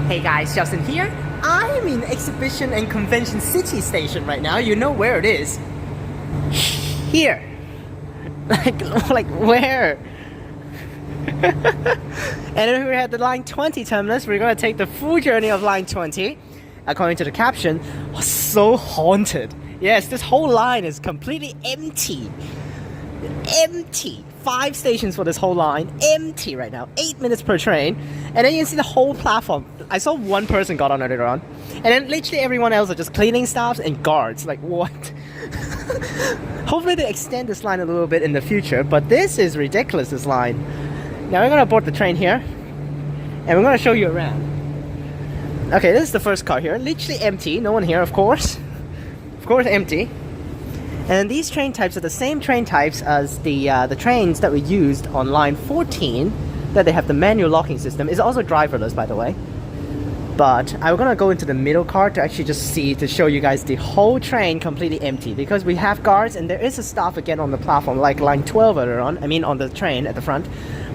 Hey guys, Justin here. I'm in Exhibition and Convention City Station right now. You know where it is. Here. Like where? And then we're at the line 20 terminus. We're gonna take the full journey of line 20. According to the caption, so haunted. Yes, this whole line is completely empty. Empty. 5 stations for this whole line, empty right now. 8 minutes per train, and then you can see the whole platform. I saw one person got on earlier on, and then literally everyone else are just cleaning staffs and guards. Like what? Hopefully they extend this line a little bit in the future, but this is ridiculous. This line. Now we're gonna board the train here, and we're gonna show you around. Okay, this is the first car here. Literally empty. No one here, of course. Of course, empty. And these train types are the same train types as the trains that we used on line 14, that they have the manual locking system. It's also driverless, by the way. But I'm gonna go into the middle car to actually just see, to show you guys the whole train completely empty, because we have guards and there is a staff again on the platform, like line 12 earlier on. I mean on the train at the front.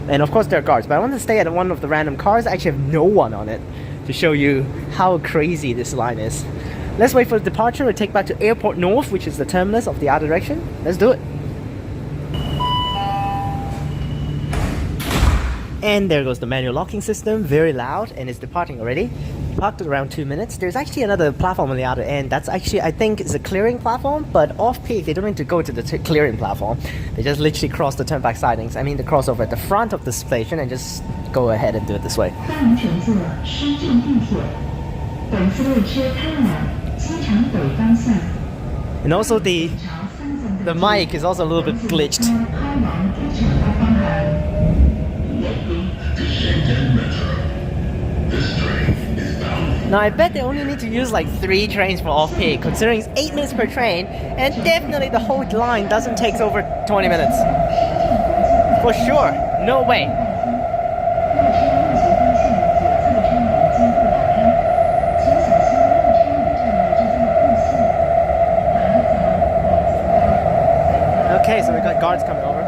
And of course there are guards, but I want to stay at one of the random cars. I actually have no one on it, to show you how crazy this line is. Let's wait for the departure. We'll take back to Airport North, which is the terminus of the other direction. Let's do it. And there goes the manual locking system, very loud, and it's departing already. Parked at around 2 minutes. There's actually another platform on the other end. That's actually, I think, is a clearing platform, but off-peak, they don't need to go to the clearing platform. They just literally cross the turnback sidings. I mean, the crossover at the front of the station, and just go ahead and do it this way. And also the mic is also a little bit glitched. Now I bet they only need to use like 3 trains for off-peak, considering it's 8 minutes per train, and definitely the whole line doesn't take over 20 minutes. For sure, no way. Okay, so we got guards coming over.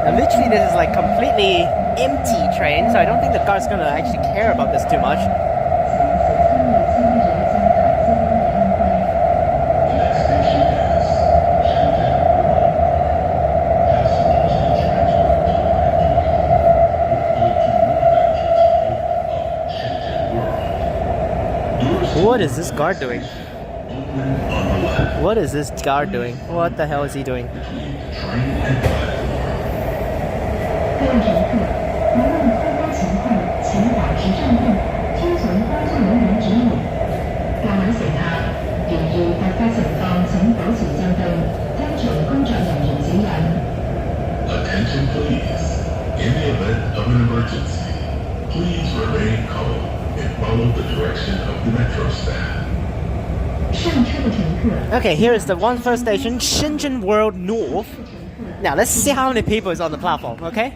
And literally this is like completely empty train, so I don't think the guard's gonna actually care about this too much. What is this guard doing? What is this guard doing? What the hell is he doing? Attention please. In the event of an emergency, please remain calm and follow the direction of the metro staff. Okay, here is the first station, Shenzhen World North. Now let's see how many people is on the platform, okay?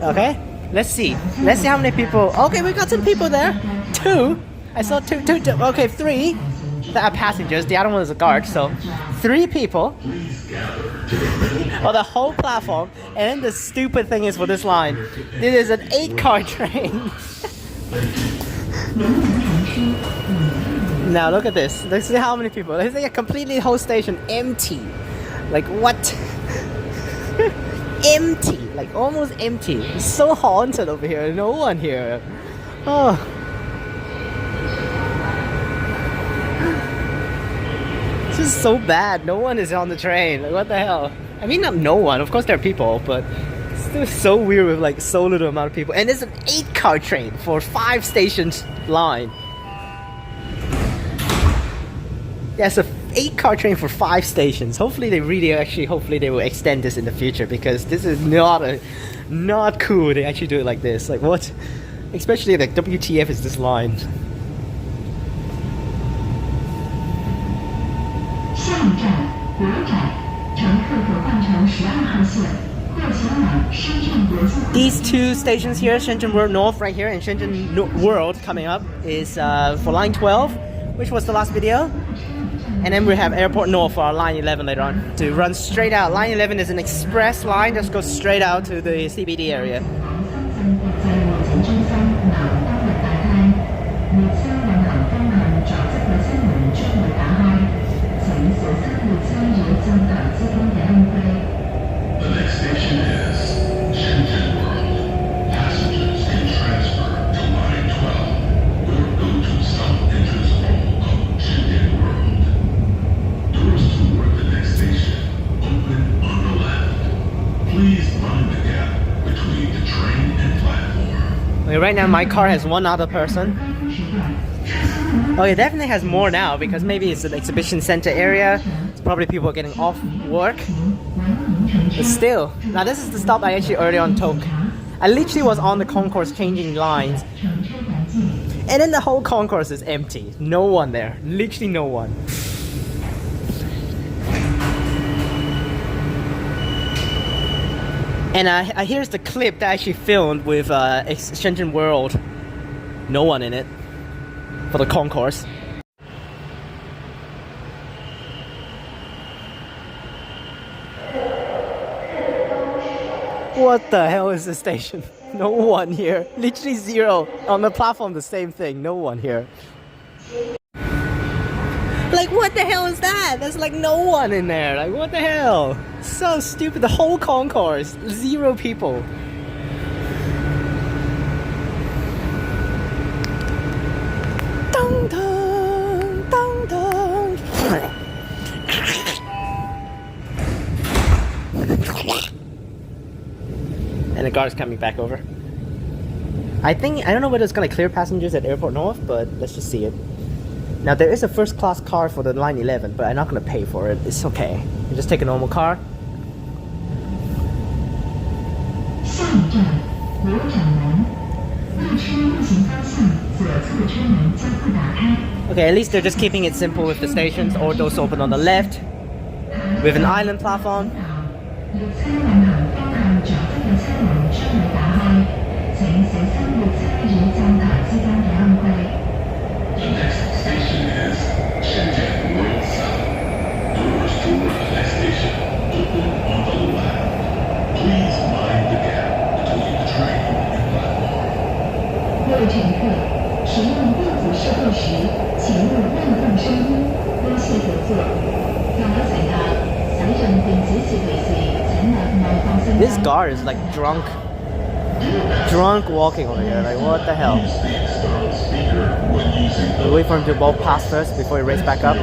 Okay, let's see. Let's see how many people. Okay, we got some people there. 2. I saw two. Okay, 3 that are passengers. The other one is a guard, so 3 people. On the whole platform. And then the stupid thing is for this line, this is an 8-car train. Now look at this. Let's see how many people. Let's see a completely whole station empty. Like what? Empty. Like almost empty. It's so haunted over here. No one here. Oh. This is so bad. No one is on the train. Like what the hell? I mean, not no one. Of course there are people, but it's still so weird with like so little amount of people. And it's an 8-car train for 5 stations line. Yeah, it's a 8-car train for 5 stations. Hopefully they will extend this in the future, because this is not cool. They actually do it like this. Like what? Especially like WTF is this line. These 2 stations here, Shenzhen World North right here and Shenzhen World coming up, is for line 12, which was the last video. And then we have Airport North for our line 11 later on to run straight out. Line 11 is an express line, just goes straight out to the CBD area. Please mind the gap between the train and platform. Okay, right now my car has one other person. Oh, it definitely has more now because maybe it's an exhibition center area. It's probably people getting off work. But still, now this is the stop I actually earlier on took. I literally was on the concourse changing lines. And then the whole concourse is empty. No one there. Literally no one. And here's the clip that I actually filmed with Shenzhen World. No one in it. For the concourse. What the hell is this station? No one here. Literally zero. On the platform, the same thing. No one here. Like, what the hell is that? There's like no one in there. Like, what the hell? So stupid. The whole concourse. Zero people. Dun, dun, dun, dun. And the guard's coming back over. I don't know whether it's gonna clear passengers at Airport North, but let's just see it. Now there is a first class car for the line 11, but I'm not gonna pay for it. It's okay. You just take a normal car. Okay, at least they're just keeping it simple with the stations. All doors open on the left, with an island platform. The next station is Shenzhen World South. Doors toward the next station open on the left. Please mind the gap between the train and platform. 各位乘客，使用电子设备时，请勿乱放声音，多谢合作。各位乘客，使用電子設備時，請勿外放聲音。 This guard is like drunk walking over here. Like, what the hell? Use the external speaker when using the Wait for him to walk past first before he race back up.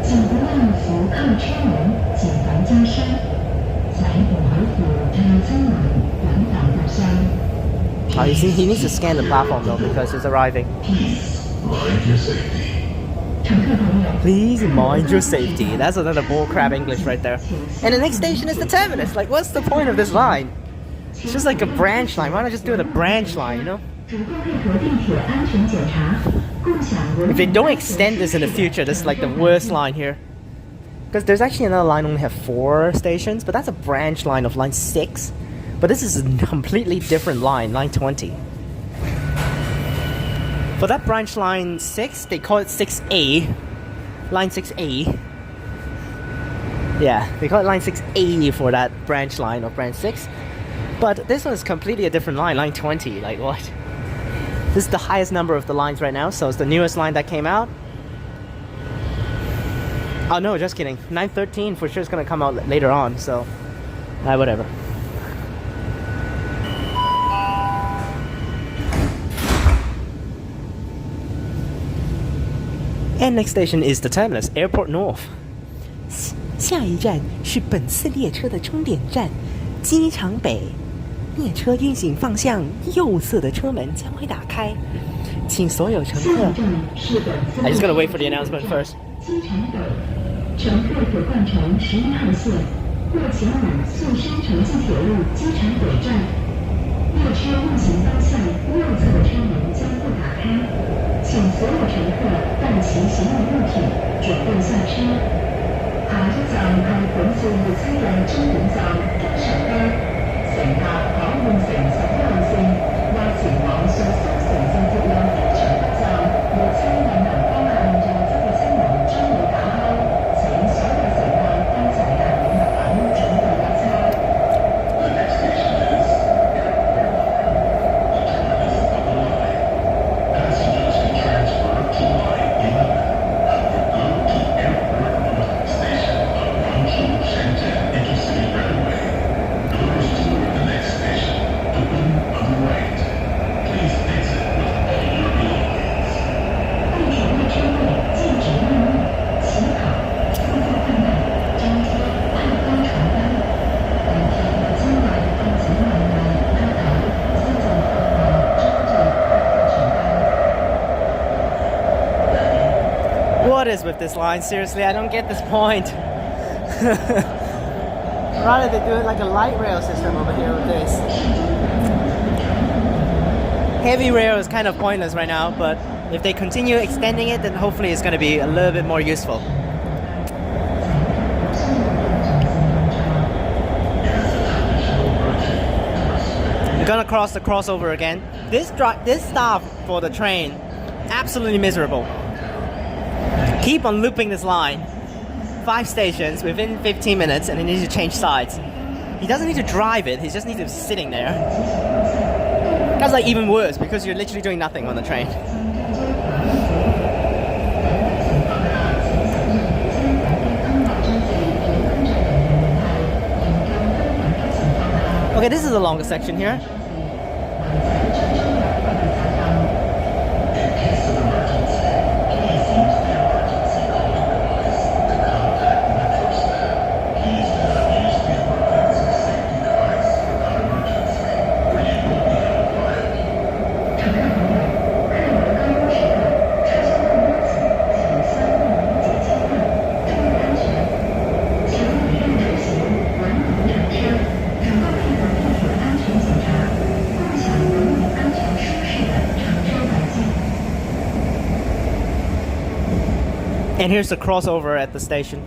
請不要扶靠車門，前防加深。請唔好扶靠車門，引導踏上。 He needs to scan the platform though because it's arriving. mind your safety. 乘客朋友， Please mind your safety. That's another bullcrap English right there. And the next station is the Terminus. Like, what's the point of this line? It's just like a branch line. Why not just do it a branch line, you know? 逐步配合地铁安全检查，共享文 If they don't extend this in the future, this is like the worst line here. Because there's actually another line only have 4 stations, but that's a branch line of line 6. But this is a completely different line, line 20. For that branch line 6, they call it 6A. Line 6A. Yeah, they call it line 6A for that branch line of branch 6. But this one is completely a different line, line 20. Like, what? This is the highest number of the lines right now, so it's the newest line that came out. Oh no, just kidding. 913 for sure is gonna come out later on, so whatever. And next station is the Terminus, Airport North. 下一站是本次列车的终点站，机场北。列车运行方向右侧的车门将会打开，请所有乘客。I just gotta wait for the announcement first. 机场北，乘客可换乘11号线或前往宿山城际铁路机场北站。列车运行方向右侧的车门将会打开，请所有乘客带齐行李物品，准备下車。下一站係本次列車嘅終點站機場北。乘客可換乘11號線或前往溯山城際鐵路機場北站，列車運行方向右側嘅車門將會打開，請所有乘客跟齊行李物品準備下車。The next station is Passengers can transfer to line 11 and will go to Airport North Station of Guangzhou Shenzhen Intercity Railway. what is with this line. Seriously, I don't get this point. Rather they do it like a light rail system over here with this. Heavy rail is kind of pointless right now, but if they continue extending it, then hopefully it's going to be a little bit more useful. I'm gonna cross the crossover again. This staff for the train, absolutely miserable. Keep on looping this line. 5 stations within 15 minutes, and he needs to change sides. He doesn't need to drive it, he just needs to be sitting there. That's like even worse because you're literally doing nothing on the train. Okay, this is the longest section here. And here's the crossover at the station.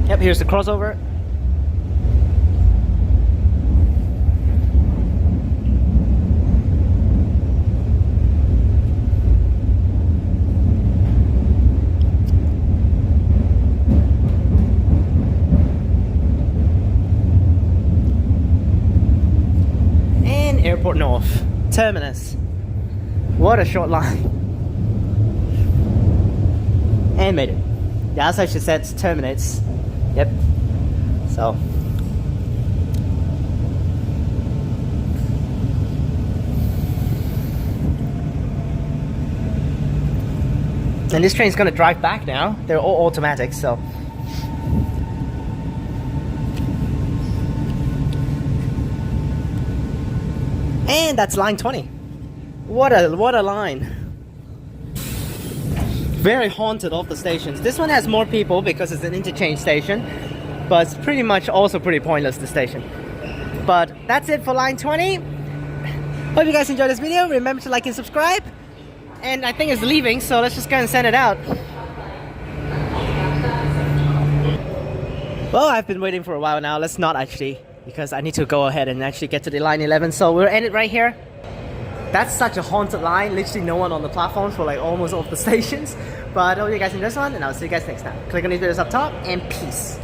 Yep, here's the crossover. And Airport North, Terminus. What a short line. And made it. Yeah, as I should said, it terminates. Yep. So. And this train's gonna drive back now. They're all automatic, so. And that's line 20. What a line. Very haunted of the stations. This one has more people because it's an interchange station, but it's pretty much also pretty pointless, the station. But that's it for line 20. Hope you guys enjoyed this video. Remember to like and subscribe. And I think it's leaving, so let's just go and send it out. Well, I've been waiting for a while now. Let's not actually, because I need to go ahead and actually get to the line 11. So we'll end it right here. That's such a haunted line, literally no one on the platforms for like almost all of the stations. But I hope you guys enjoyed this one, and I'll see you guys next time. Click on these videos up top, and peace.